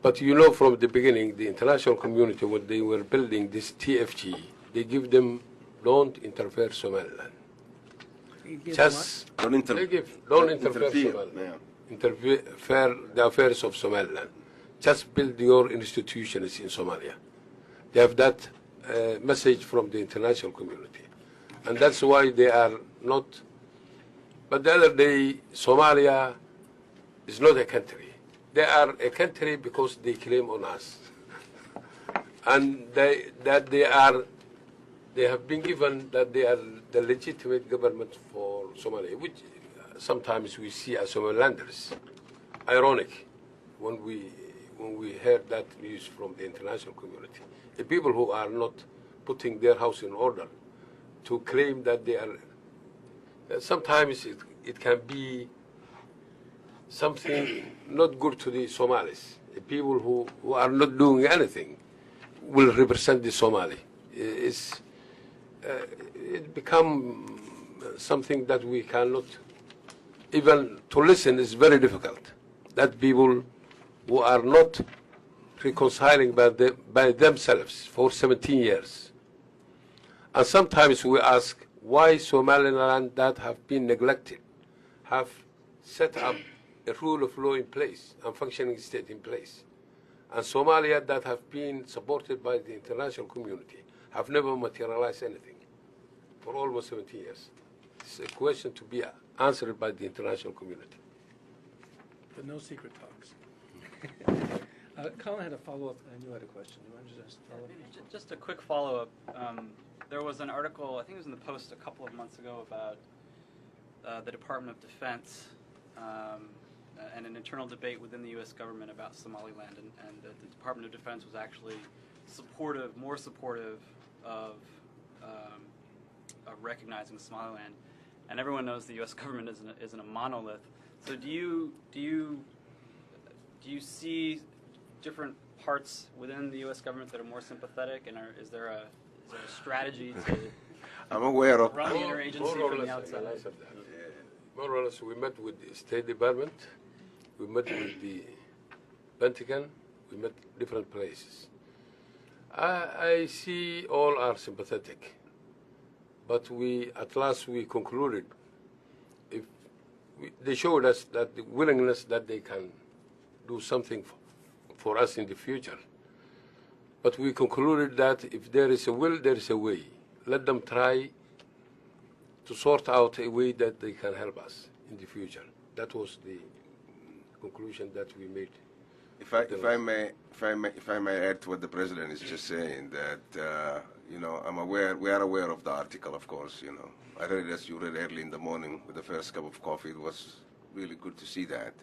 But you know, from the beginning, the international community, when they were building this TFG, they give them, don't interfere Somaliland. Just Don't interfere Somaliland. Yeah. Interfere the affairs of Somaliland. Just build your institutions in Somalia. They have that message from the international community. And that's why they are not. But the other day, Somalia is not a country. They are a country because they claim on us. And they have been given that they are the legitimate government for Somalia, which sometimes we see as Somalilanders. Ironic when we heard that news from the international community. The people who are not putting their house in order to claim that they are, sometimes it can be something not good to the Somalis. The people who are not doing anything will represent the Somali. It become something that we cannot, even to listen is very difficult. That people who are not reconciling by themselves for 17 years. And sometimes we ask why Somaliland that have been neglected have set up a rule of law in place and functioning state in place. And Somalia that have been supported by the international community have never materialized anything for almost 17 years. It's a question to be answered by the international community. But no secret talks. Colin had a follow-up, and you had a question. You wanted to just follow up? Just a quick follow-up. There was an article, I think it was in the Post a couple of months ago, about the Department of Defense and an internal debate within the U.S. government about Somaliland, and the Department of Defense was actually more supportive of recognizing Somaliland. And everyone knows the U.S. government isn't a monolith. So do you see different parts within the U.S. government that are more sympathetic, and is there a strategy to I'm aware of run the interagency from the outside? More or less, we met with the State Department, we met with the Pentagon, we met different places. I see all are sympathetic, but at last we concluded, they showed us that the willingness that they can do something for us in the future. But we concluded that if there is a will, there is a way. Let them try to sort out a way that they can help us in the future. That was the conclusion that we made. If I may add to what the president is just saying, that we are aware of the article, of course. I read it as you read early in the morning with the first cup of coffee. It was really good to see that.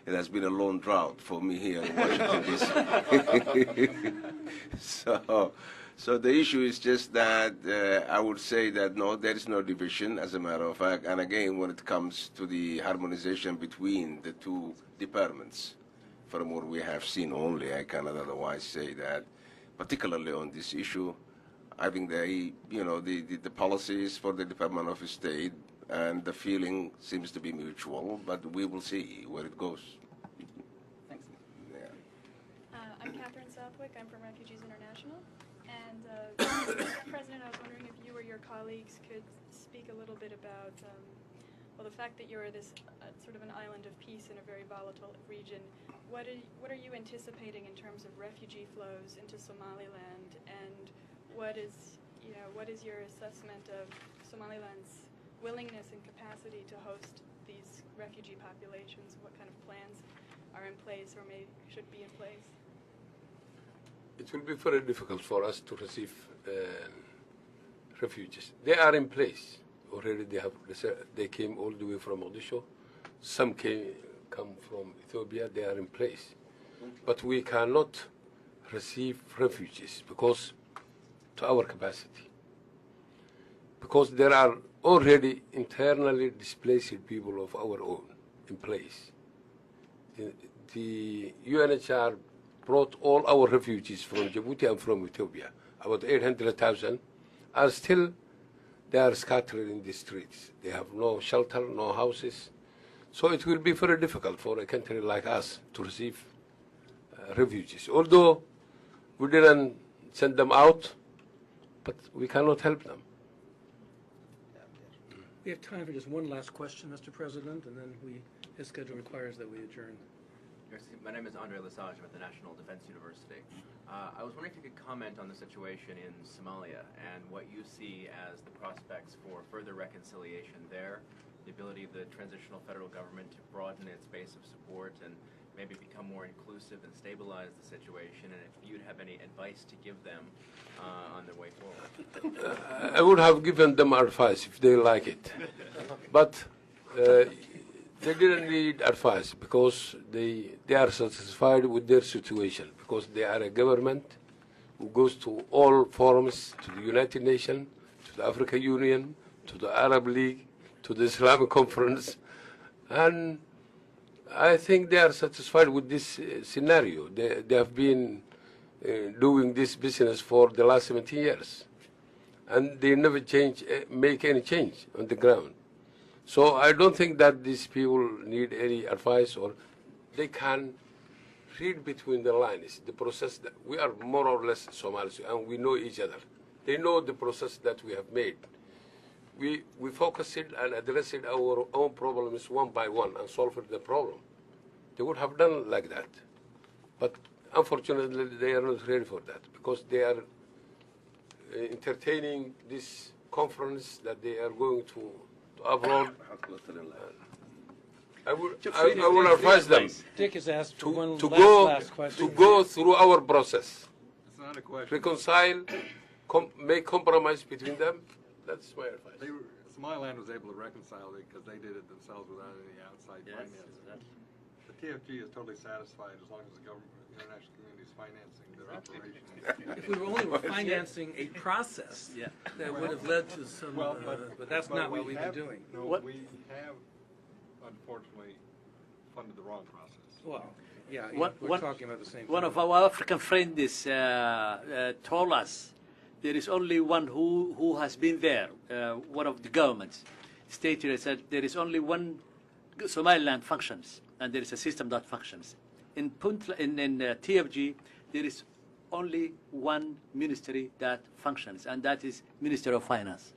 It has been a long drought for me here in Washington, D.C. So the issue is just that I would say that no, there is no division, as a matter of fact. And again, when it comes to the harmonization between the two departments, from what we have seen only, I cannot otherwise say that, particularly on this issue, I think the policies for the Department of State and the feeling seems to be mutual, but we will see where it goes. Thanks. Yeah. I'm Catherine Southwick. I'm from Refugees International. And President, I was wondering if you or your colleagues could speak a little bit about the fact that you're this sort of an island of peace in a very volatile region. What are you anticipating in terms of refugee flows into Somaliland, and what is your assessment of Somaliland's willingness and capacity to host these refugee populations? What kind of plans are in place or should be in place? It will be very difficult for us to receive refugees. They are in place already. They came all the way from Mogadishu. Some come from Ethiopia. They are in place, but we cannot receive refugees because to our capacity. Because there are already internally displaced people of our own in place. The UNHCR brought all our refugees from Djibouti and from Ethiopia. About 800,000 are still, they are scattered in the streets. They have no shelter, no houses. So it will be very difficult for a country like us to receive refugees. Although we didn't send them out, but we cannot help them. We have time for just one last question, Mr. President, and then his schedule requires that we adjourn. My name is Andre Lesage. I'm at the National Defense University. I was wondering if you could comment on the situation in Somalia and what you see as the prospects for further reconciliation there, the ability of the transitional federal government to broaden its base of support and maybe become more inclusive and stabilize the situation, and if you'd have any advice to give them on their way forward. I would have given them advice if they like it. But they didn't need advice because they are satisfied with their situation, because they are a government who goes to all forums, to the United Nations, to the African Union, to the Arab League, to the Islamic Conference, and I think they are satisfied with this scenario. They have been doing this business for the last 17 years, and they never make any change on the ground. So I don't think that these people need any advice, or they can read between the lines the process that we are more or less Somalis, and we know each other. They know the process that we have made. We focused and addressed our own problems one by one and solved the problem. They would have done like that. But unfortunately, they are not ready for that because they are entertaining this conference that they are going to abroad. I will advise them Dick has asked for one to last question. go through our process, It's not a question. reconcile, make compromise between them. That's my advice. Somaliland was able to reconcile it because they did it themselves without any outside financing. The TFG is totally satisfied as long as the government, the international community is financing their operation. If we were financing a process that would have led to some, but that's not what we've been doing. No, What- we have unfortunately funded the wrong process. Well, yeah, One- we're one- talking about the same One thing. of our African friends told us there is only one who has been there. One of the governments stated and said there is only one Somaliland functions, and there is a system that functions. In TFG, there is only one ministry that functions, and that is Minister of Finance.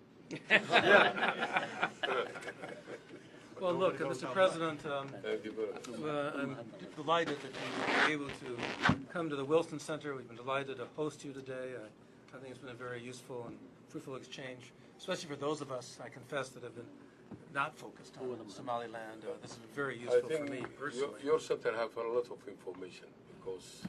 Well, look, Mr. President, I'm delighted that you were able to come to the Wilson Center. We've been delighted to host you today. I think it's been a very useful and fruitful exchange, especially for those of us, I confess, that have been not focused on Somaliland. This has been very I useful for think me personally. your center have a lot of information because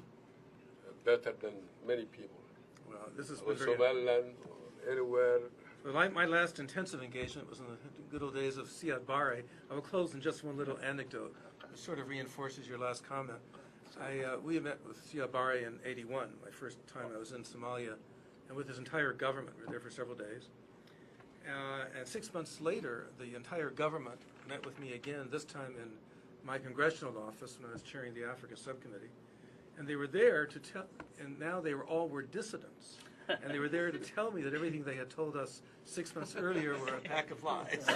better than many people. Well, this has Or been very... Somaliland, or anywhere. Well, my last intensive engagement was in the good old days of Siad Barre. I will close in just one little anecdote. It sort of reinforces your last comment. We met with Siad Barre in '81, my first time I was in Somalia, and with his entire government. We were there for several days. And 6 months later, the entire government met with me again, this time in my congressional office when I was chairing the Africa Subcommittee. And they were there to tell, and now they were dissidents. And they were there to tell me that everything they had told us 6 months earlier were a pack of lies.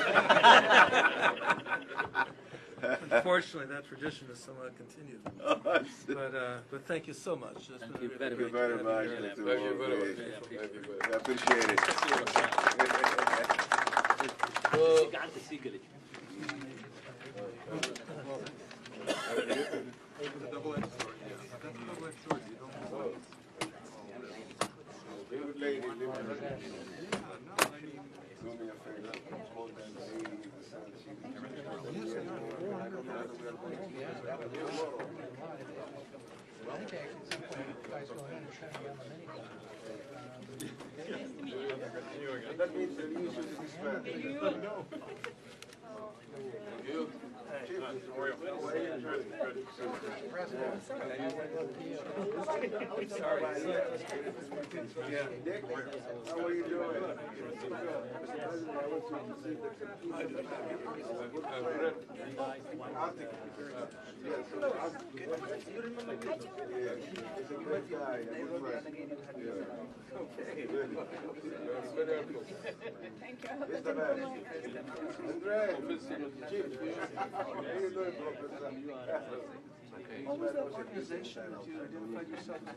Unfortunately, that tradition is somewhat continued. But thank you so much. It's Thank been you a very great Thank you very to much, have you here. Mr. Thank you very Wolfe. much. Thank you very I much. appreciate it. It's a double-edged sword. Yeah. That's a double-edged sword. You don't know. Good lady, do me a favor. More than 80%. That means the news is expanding. You? Dick, how are you doing? He's a good guy, a good friend. Okay, good. Thank you. He's the best. Andre. What was that organization that you identified yourself as?